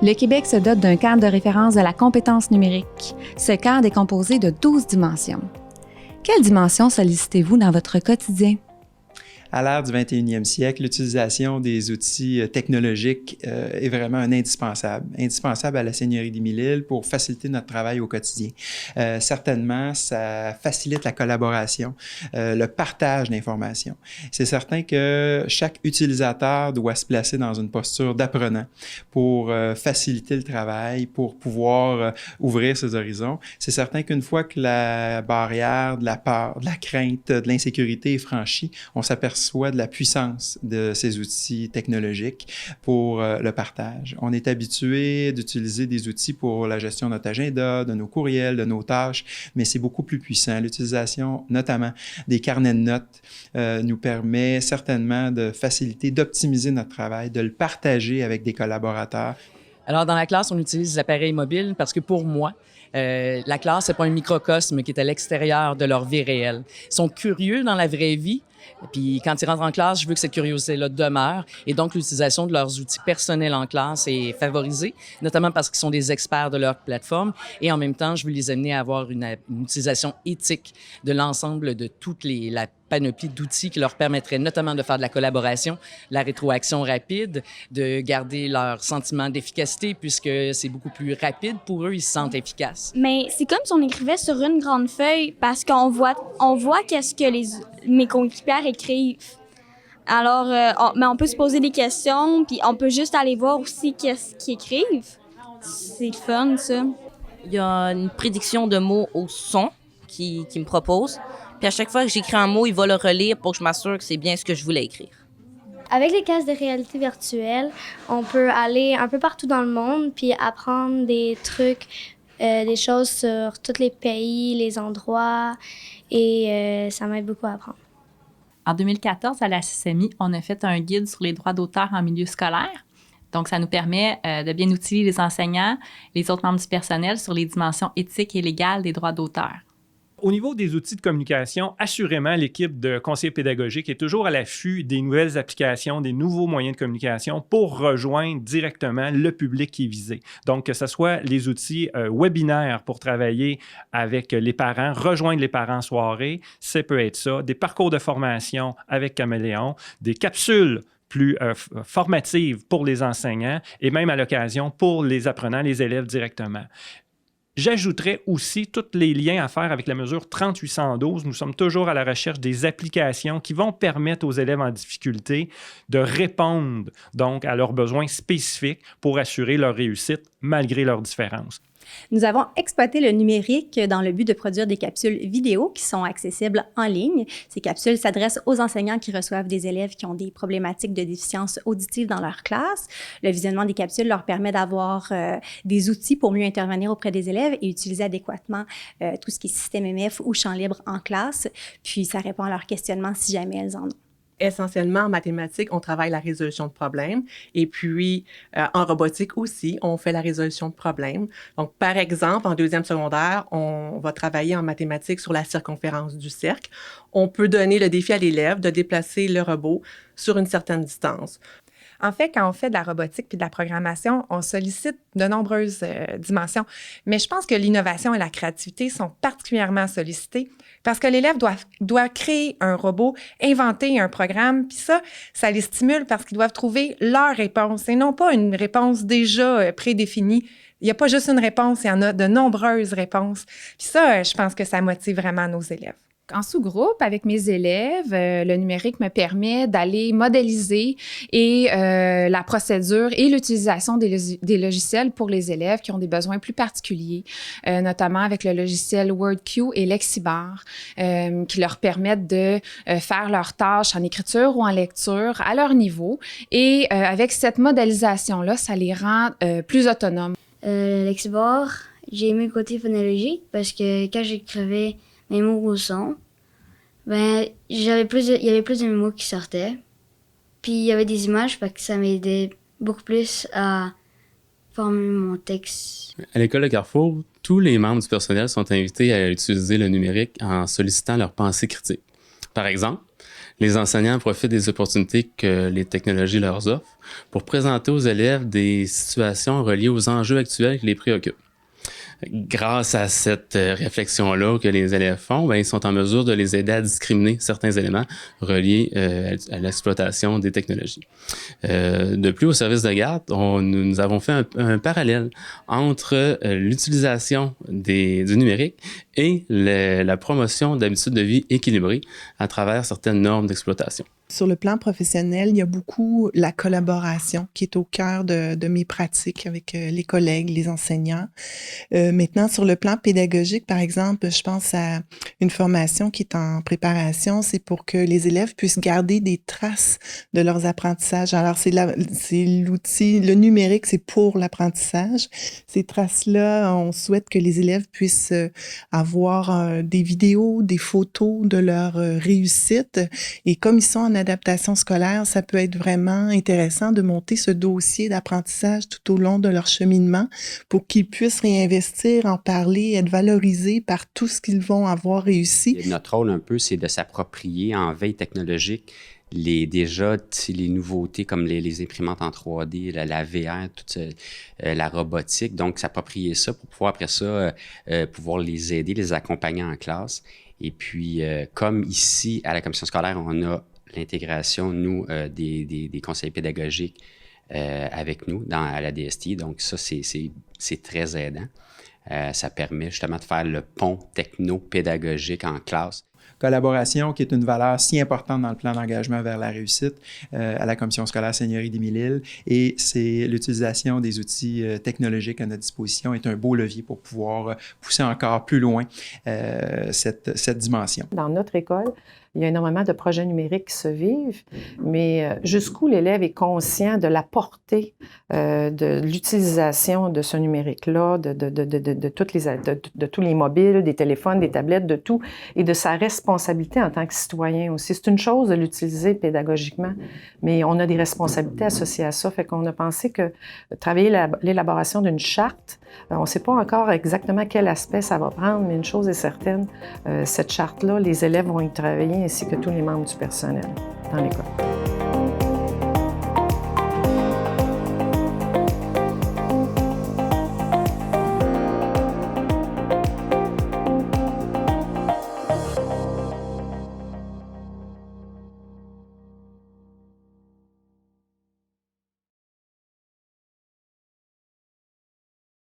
Le Québec se dote d'un cadre de référence de la compétence numérique. Ce cadre est composé de 12 dimensions. Quelles dimensions sollicitez-vous dans votre quotidien? À l'ère du 21e siècle, l'utilisation des outils technologiques est vraiment un indispensable à la Seigneurie des Mille-Îles pour faciliter notre travail au quotidien. Certainement, ça facilite la collaboration, le partage d'informations. C'est certain que chaque utilisateur doit se placer dans une posture d'apprenant pour faciliter le travail, pour pouvoir ouvrir ses horizons. C'est certain qu'une fois que la barrière de la peur, de la crainte, de l'insécurité est franchie, on s'aperçoit de la puissance de ces outils technologiques pour le partage. On est habitué d'utiliser des outils pour la gestion de notre agenda, de nos courriels, de nos tâches, mais c'est beaucoup plus puissant. L'utilisation, notamment des carnets de notes, nous permet certainement de faciliter, d'optimiser notre travail, de le partager avec des collaborateurs. Alors, dans la classe, on utilise les appareils mobiles parce que pour moi, la classe, c'est pas un microcosme qui est à l'extérieur de leur vie réelle. Ils sont curieux dans la vraie vie, puis quand ils rentrent en classe, je veux que cette curiosité-là demeure. Et donc, l'utilisation de leurs outils personnels en classe est favorisée, notamment parce qu'ils sont des experts de leur plateforme. Et en même temps, je veux les amener à avoir une utilisation éthique de l'ensemble de la panoplie d'outils qui leur permettraient notamment de faire de la collaboration, la rétroaction rapide, de garder leur sentiment d'efficacité puisque c'est beaucoup plus rapide pour eux, ils se sentent efficaces. Mais c'est comme si on écrivait sur une grande feuille parce qu'on voit qu'est-ce que mes coéquipiers écrivent. Alors, on peut se poser des questions, puis on peut juste aller voir aussi qu'est-ce qu'ils écrivent. C'est le fun, ça. Il y a une prédiction de mots au son qui me propose. Puis à chaque fois que j'écris un mot, il va le relire pour que je m'assure que c'est bien ce que je voulais écrire. Avec les casques de réalité virtuelle, on peut aller un peu partout dans le monde puis apprendre des trucs, des choses sur tous les pays, les endroits, et ça m'aide beaucoup à apprendre. En 2014, à la CCMI, on a fait un guide sur les droits d'auteur en milieu scolaire. Donc, ça nous permet de bien outiller les enseignants, les autres membres du personnel sur les dimensions éthiques et légales des droits d'auteur. Au niveau des outils de communication, assurément, l'équipe de conseillers pédagogiques est toujours à l'affût des nouvelles applications, des nouveaux moyens de communication pour rejoindre directement le public qui est visé. Donc, que ce soit les outils webinaires pour travailler avec les parents, rejoindre les parents en soirée, ça peut être ça, des parcours de formation avec Caméléon, des capsules plus formatives pour les enseignants et même à l'occasion pour les apprenants, les élèves directement. J'ajouterais aussi tous les liens à faire avec la mesure 3812. Nous sommes toujours à la recherche des applications qui vont permettre aux élèves en difficulté de répondre donc à leurs besoins spécifiques pour assurer leur réussite malgré leurs différences. Nous avons exploité le numérique dans le but de produire des capsules vidéo qui sont accessibles en ligne. Ces capsules s'adressent aux enseignants qui reçoivent des élèves qui ont des problématiques de déficience auditive dans leur classe. Le visionnement des capsules leur permet d'avoir des outils pour mieux intervenir auprès des élèves et utiliser adéquatement tout ce qui est système MF ou champ libre en classe. Puis, ça répond à leurs questionnements si jamais elles en ont. Essentiellement, en mathématiques, on travaille la résolution de problèmes. Et puis, en robotique aussi, on fait la résolution de problèmes. Donc, par exemple, en deuxième secondaire, on va travailler en mathématiques sur la circonférence du cercle. On peut donner le défi à l'élève de déplacer le robot sur une certaine distance. En fait, quand on fait de la robotique puis de la programmation, on sollicite de nombreuses dimensions. Mais je pense que l'innovation et la créativité sont particulièrement sollicitées parce que l'élève doit créer un robot, inventer un programme, puis ça les stimule parce qu'ils doivent trouver leur réponse et non pas une réponse déjà prédéfinie. Il n'y a pas juste une réponse, il y en a de nombreuses réponses. Puis ça, je pense que ça motive vraiment nos élèves. En sous-groupe, avec mes élèves, le numérique me permet d'aller modéliser et la procédure et l'utilisation des logiciels pour les élèves qui ont des besoins plus particuliers, notamment avec le logiciel WordQ et Lexibar, qui leur permettent de faire leurs tâches en écriture ou en lecture à leur niveau. Et avec cette modélisation-là, ça les rend plus autonomes. Lexibar, j'ai aimé le côté phonologique parce que quand j'écrivais mes mots au son, il y avait plus de mots qui sortaient. Puis il y avait des images, parce que ça m'aidait beaucoup plus à former mon texte. À l'école de Carrefour, tous les membres du personnel sont invités à utiliser le numérique en sollicitant leur pensée critique. Par exemple, Les enseignants profitent des opportunités que les technologies leur offrent pour présenter aux élèves des situations reliées aux enjeux actuels qui les préoccupent. Grâce à cette réflexion-là que les élèves font, ils sont en mesure de les aider à discriminer certains éléments reliés à l'exploitation des technologies. De plus, au service de garde, nous avons fait un parallèle entre l'utilisation du numérique et la promotion d'habitudes de vie équilibrées à travers certaines normes d'exploitation. Sur le plan professionnel, il y a beaucoup la collaboration qui est au cœur de mes pratiques avec les collègues, les enseignants. Maintenant, sur le plan pédagogique, par exemple, je pense à une formation qui est en préparation, c'est pour que les élèves puissent garder des traces de leurs apprentissages. Alors, c'est l'outil, le numérique, c'est pour l'apprentissage. Ces traces-là, on souhaite que les élèves puissent avoir des vidéos, des photos de leur réussite. Et comme ils sont en adaptation scolaire, ça peut être vraiment intéressant de monter ce dossier d'apprentissage tout au long de leur cheminement pour qu'ils puissent réinvestir, en parler, être valorisés par tout ce qu'ils vont avoir réussi. Notre rôle un peu, c'est de s'approprier en veille technologique les nouveautés comme les imprimantes en 3D, la VR, toute la robotique. Donc, s'approprier ça pour pouvoir, après ça, pouvoir les aider, les accompagner en classe. Et puis, comme ici, à la commission scolaire, on a l'intégration, nous, des conseillers pédagogiques avec nous à la DST. Donc, ça, c'est très aidant. Ça permet justement de faire le pont techno-pédagogique en classe. Collaboration qui est une valeur si importante dans le plan d'engagement vers la réussite à la Commission scolaire Seigneurie d'Émile-Île. Et c'est l'utilisation des outils technologiques à notre disposition est un beau levier pour pouvoir pousser encore plus loin cette dimension. Dans notre école, il y a énormément de projets numériques qui se vivent, mais jusqu'où l'élève est conscient de la portée de l'utilisation de ce numérique-là, de tous les mobiles, des téléphones, des tablettes, de tout, et de sa responsabilité en tant que citoyen aussi. C'est une chose de l'utiliser pédagogiquement, mais on a des responsabilités associées à ça. Fait qu'on a pensé que travailler l'élaboration d'une charte, on ne sait pas encore exactement quel aspect ça va prendre, mais une chose est certaine, cette charte-là, les élèves vont y travailler ainsi que tous les membres du personnel dans l'école.